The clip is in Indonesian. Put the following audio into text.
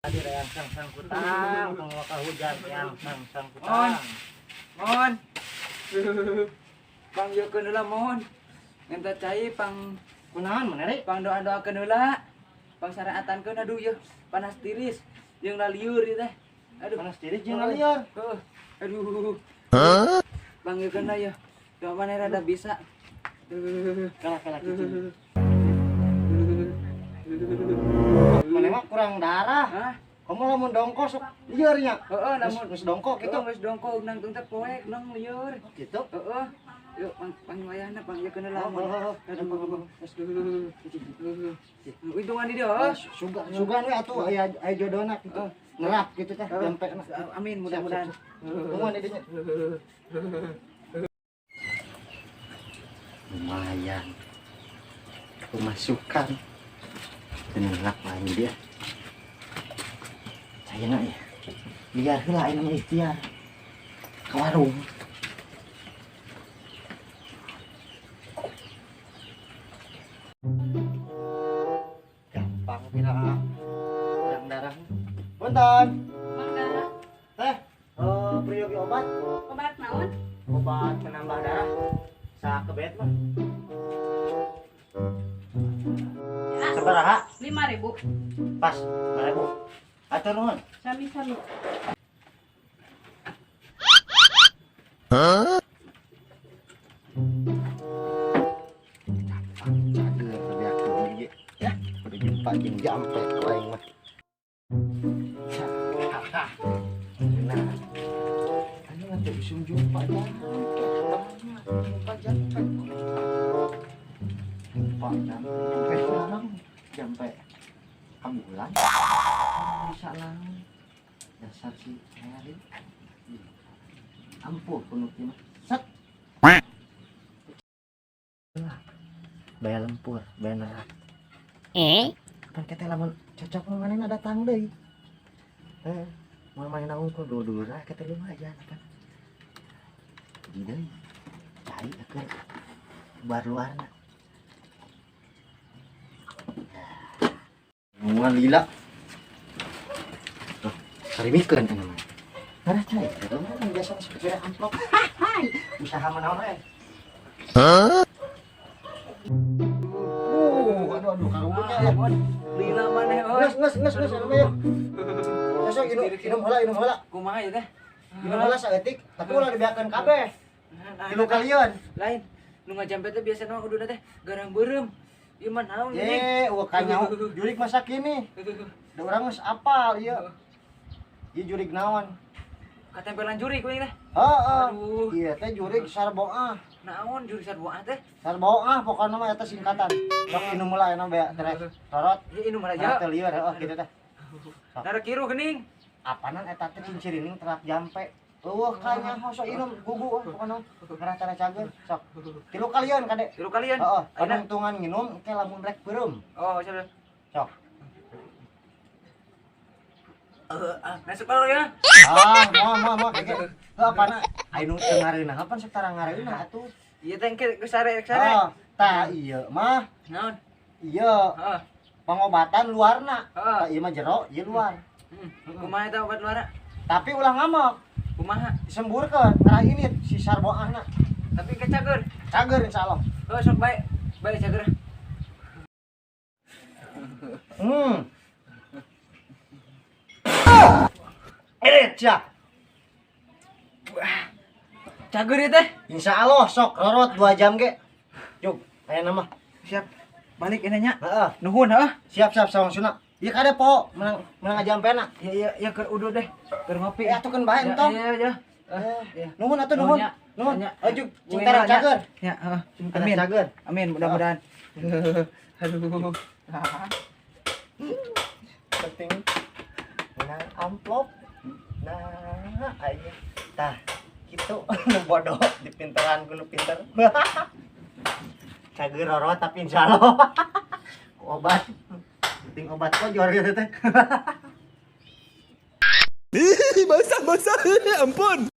Tadi yang sang kutang, pengoka hujan yang sang kutang. Mon. Pang yukeun heula mon. Ngenta cai pang Kunaon mana deui? pang doa-doakeun heula. Pang syariatankeun aduh yeuh panas tiris jeung lalieur ieu teh. Aduh Panas tiris jeung lalieur. Heuh. Aduh. Pang yukeun lah yeuh. Doa maneh rada bisa. Kalah cicing. Mana mah kurang darah. Hah? Kamu lamun dongkos sok lieur nya. Heeh, namun Geus dongkok gitu. gitu. Geus dongkol nangtung teh poek nang lieur. Gitu. Heeh. Yuk pang wayahna pang yukeun heula. Aduh. Untungan di dieu. Sugan we atuh aya jodohna gitu. Ngerap gitu teh jampena. Amin mudah-mudahan. Tungguan di dinya. Lumayan. Pemasukan. Tenang lain dia. Saya nak ya. Biar heula ini ikhtiar. Ke warung. Gampang bilang. Kurang darah. Punten. Mangga, Teh, priyogi obat. obat naon? Obat penambah darah. Sakebet mah. Sabaraha? 5.000. Pas, 5.000. Atur nuhun. Sami-sami. Aduh, lebih aku dia. Ya, udah jumpa jeung jampe ku aing mah. Nah. Ayo nanti bisa jumpa jampe. Jumpa jampe. Jumpa jampe sekarang. Jampe ambulan. Bisa lang. Dasar si Heri. Ampuh penuh mah. Set. Bayar lempur, bayar nerak. Kan kita lamun cocok manehna datang deui. Mau main ngungkul dulu lah kita lumayan kan. Di deui. Cai akeun bar luarna. Ngomong lila. Tuh, sarimikeun kana mah. Ngarah cai, eta mah biasa sepeda amplop. Usaha manaon we. Aduh, karunya ya. Lila maneh euy. Nges, anu mah. Sok inum heula. Kumaha ieu teh? Inum heula saeutik, tapi ulah dibiarkeun kabeh. Tilu kalian. Lain. Nu ngajampe teh biasana uduna teh garang beureum. Ieu mah naon ini? Wah kanyau jurig masa kini. Da urang geus apal ieu. Ieu jurig naon? Katempelan juri kuing teh. Heeh. Aduh. Iya teh jurig sarboah. Naon juri sarboah teh? Sarboah pokona mah eta singkatan. Sok inum heula ena bea terek. Torot. Ieu inum Teh aja. lieur heeh kitu teh. Nara kiru geuning. Apanan eta teh cincirining terak jampe. Eueuh kanya sok inum gugu pokona ngarah cara cageun sok. Tilu kalian kade. Tilu kalian. Heeh, Ayeuna. panuntungan nginum engke lamun rek beureum. Oh, siapa? Sok. Masuk kalau ya. Moal gitu. Apana? Anu teu ngareuna, kapan sok tara ngareuna atuh. Ieu teh engke geus sare. Tah ieu mah, Naon? ieu Heeh. pengobatan luarna. Heeh. Tah ieu mah jero, ieu luar. Kumaha eta obat luarna? Tapi ulah ngamok, Kumaha? disemburkeun ngarah init si sarboahna. Tapi kecager. Cager insyaallah. Oh, sok bae. Bae cager. Cia. Cager ieu teh. Insyaallah sok rorot 2 jam ge. Juk, aya mah. Siap. Balik ini nya. Heeh. Nuhun heuh. Siap sawang-suna. Ieu kade po menang ajampena. Ya keur uduh deh. Keur ngopi. Atuh kan bae entong. Ya. Nuhun atuh nuhun. Nuhun, Nuhun. nya. Ajuk cintara cager. Ya, heeh. Amin. Amin. Cager. Amin, mudah-mudahan. Aduh. Penting menang amplop. Nah, ayo. Tah, kitu nu bodoh dipinteran ku nu pinter. Cager rorot tapi insyaallah. Obat. Penting obat kojor gitu teh. Basah, ampun.